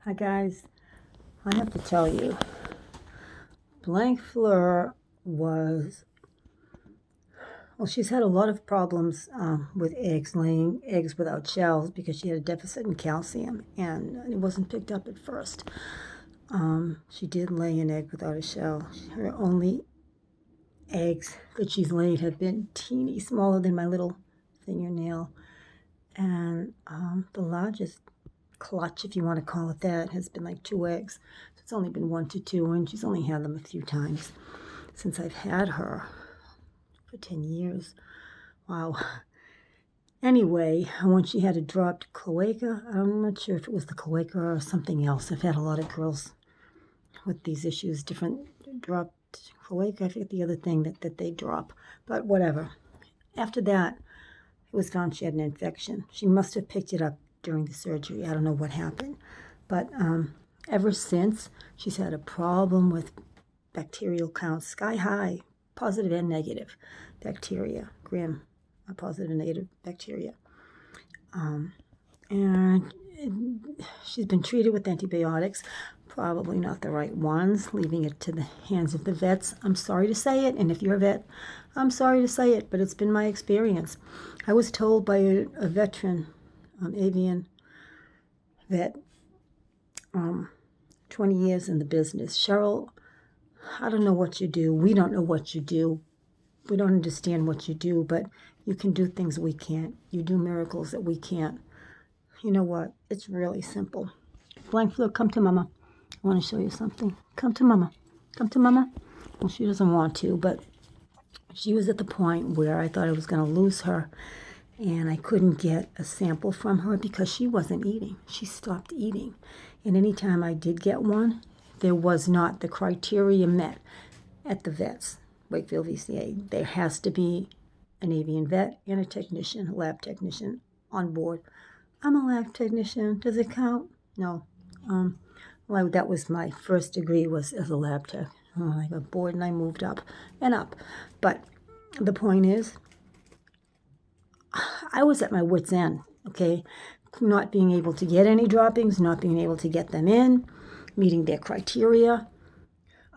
Hi guys, I have to tell you, Blanc Fleur was, well, she's had a lot of problems with eggs, laying eggs without shells because she had a deficit in calcium and it wasn't picked up at first. She did lay an egg without a shell. Her only eggs that she's laid have been teeny, smaller than my little fingernail. And the largest clutch, if you want to call it that, has been like 2 eggs. So it's only been 1 to 2, and she's only had them a few times since I've had her for 10 years. Wow. Anyway, when she had a dropped cloaca, I'm not sure if it was the cloaca or something else. I've had a lot of girls with these issues, different dropped cloaca. I forget the other thing that they drop, but whatever. After that, it was found she had an infection. She must have picked it up during the surgery. I don't know what happened. But ever since, she's had a problem with bacterial counts sky high, positive and negative bacteria, gram, positive and negative bacteria. And she's been treated with antibiotics, probably not the right ones, leaving it to the hands of the vets. I'm sorry to say it, and if you're a vet, I'm sorry to say it, but it's been my experience. I was told by a veteran, avian vet, 20 years in the business, Cheryl, I don't know what you do. We don't know what you do. We don't understand what you do, but you can do things we can't. You do miracles that we can't. You know what? It's really simple. Blanc Fleur, come to Mama. I want to show you something. Come to Mama. Come to Mama. Well, she doesn't want to, but she was at the point where I thought I was going to lose her, and I couldn't get a sample from her because she wasn't eating. She stopped eating. And any time I did get one, there was not the criteria met at the vets, Wakefield VCA. There has to be an avian vet and a technician, a lab technician on board. I'm a lab technician. Does it count? No. Well, that was my first degree, was as a lab tech. I got bored and I moved up and up. But the point is, I was at my wit's end, okay? Not being able to get any droppings, not being able to get them in, meeting their criteria.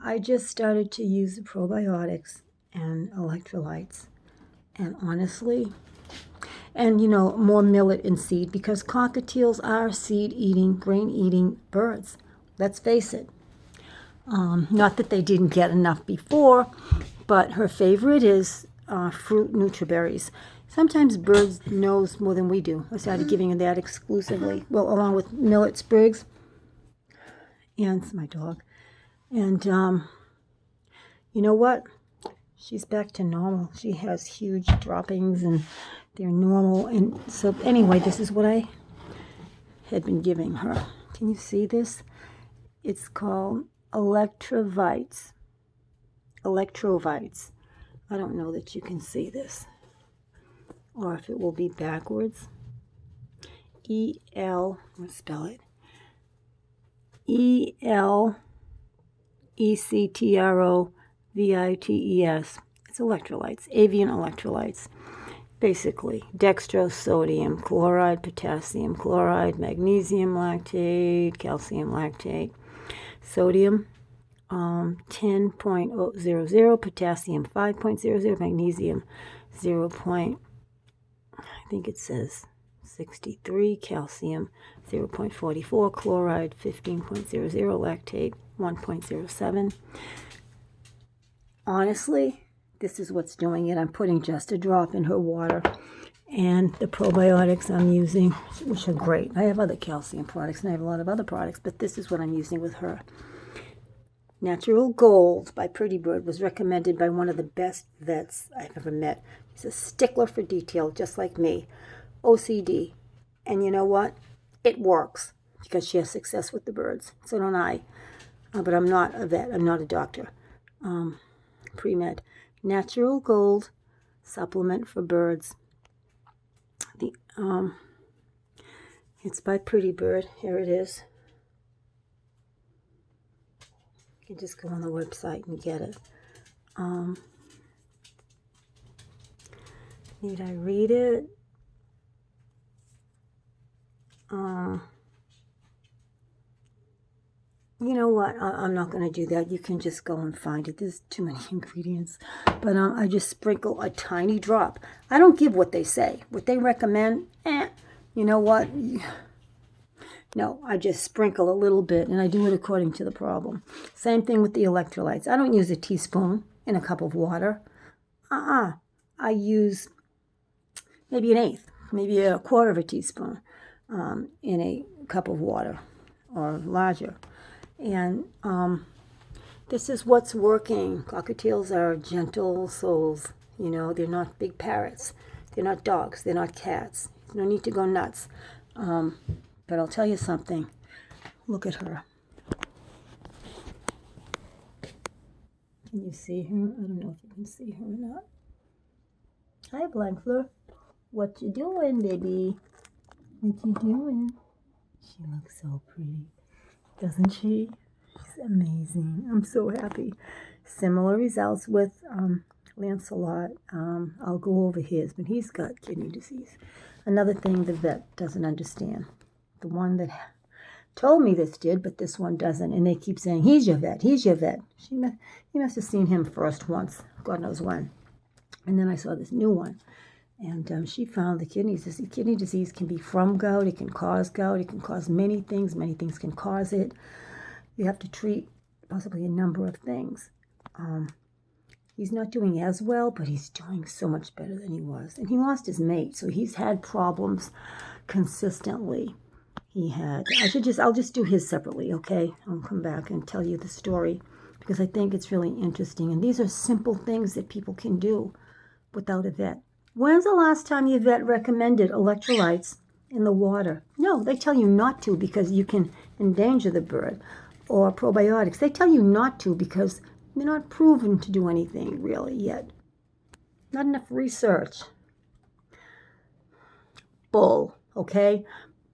I just started to use the probiotics and electrolytes. And honestly, and more millet and seed, because cockatiels are seed-eating, grain-eating birds. Let's face it. Not that they didn't get enough before, but her favorite is fruit nutriberries. Sometimes birds knows more than we do. I started giving her that exclusively, well, along with millet sprigs. And it's my dog. And you know what? She's back to normal. She has huge droppings and they're normal. And so anyway, this is what I had been giving her. Can you see this? It's called Electrovites. Electrovites. I don't know that you can see this, or if it will be backwards. Let's spell it. Electrovites. It's electrolytes, avian electrolytes. Basically, dextrose, sodium, chloride, potassium chloride, magnesium lactate, calcium lactate, sodium 10.000, potassium 5.00, magnesium 0. I think it says 63, calcium 0.44, chloride 15.00, lactate 1.07. Honestly, this is what's doing it. I'm putting just a drop in her water, and the probiotics I'm using, which are great. I have other calcium products, and I have a lot of other products, but this is what I'm using with her. Natural Gold by Pretty Bird was recommended by one of the best vets I've ever met. He's a stickler for detail, just like me. OCD. And you know what? It works because she has success with the birds. So don't I. But I'm not a vet. I'm not a doctor. Pre-med. Natural Gold supplement for birds. It's by Pretty Bird. Here it is. You can just go on the website and get it. Need I read it? You know what? I'm not going to do that. You can just go and find it. There's too many ingredients. But I just sprinkle a tiny drop. I don't give what they say. What they recommend, you know what? No, I just sprinkle a little bit, and I do it according to the problem. Same thing with the electrolytes. I don't use a teaspoon in a cup of water. I use maybe an eighth, maybe a quarter of a teaspoon in a cup of water or larger. And this is what's working. Cockatiels are gentle souls. You know, they're not big parrots. They're not dogs. They're not cats. No need to go nuts. But I'll tell you something. Look at her. Can you see her? I don't know if you can see her or not. Hi, Blanc Fleur. What you doing, baby? What you doing? She looks so pretty, doesn't she? She's amazing. I'm so happy. Similar results with Lancelot. I'll go over his, but he's got kidney disease. Another thing the vet doesn't understand. The one that told me this did, but this one doesn't. And they keep saying, he's your vet, he's your vet. He must have seen him first once, God knows when. And then I saw this new one. And she found the kidney disease. Kidney disease can be from gout. It can cause gout. It can cause many things. Many things can cause it. You have to treat possibly a number of things. He's not doing as well, but he's doing so much better than he was. And he lost his mate, so he's had problems consistently. I'll just do his separately, okay? I'll come back and tell you the story because I think it's really interesting. And these are simple things that people can do without a vet. When's the last time your vet recommended electrolytes in the water? No, they tell you not to because you can endanger the bird. Or probiotics. They tell you not to because they're not proven to do anything really yet. Not enough research. Bull, okay?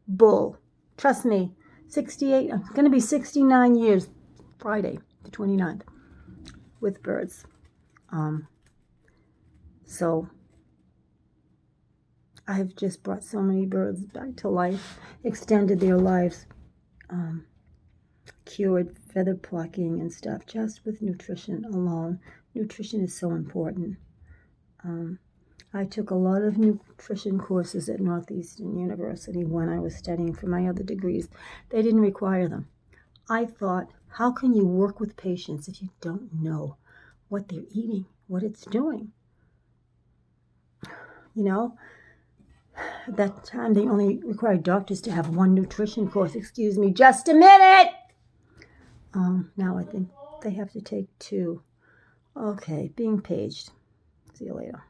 Bull. Trust me, 68, I'm going to be 69 years, Friday, the 29th, with birds. So I've just brought so many birds back to life, extended their lives, cured feather plucking and stuff just with nutrition alone. Nutrition is so important. I took a lot of nutrition courses at Northeastern University when I was studying for my other degrees. They didn't require them. I thought, how can you work with patients if you don't know what they're eating, what it's doing? You know, at that time they only required doctors to have one nutrition course. Excuse me, just a minute! Now I think they have to take two. Okay, being paged. See you later.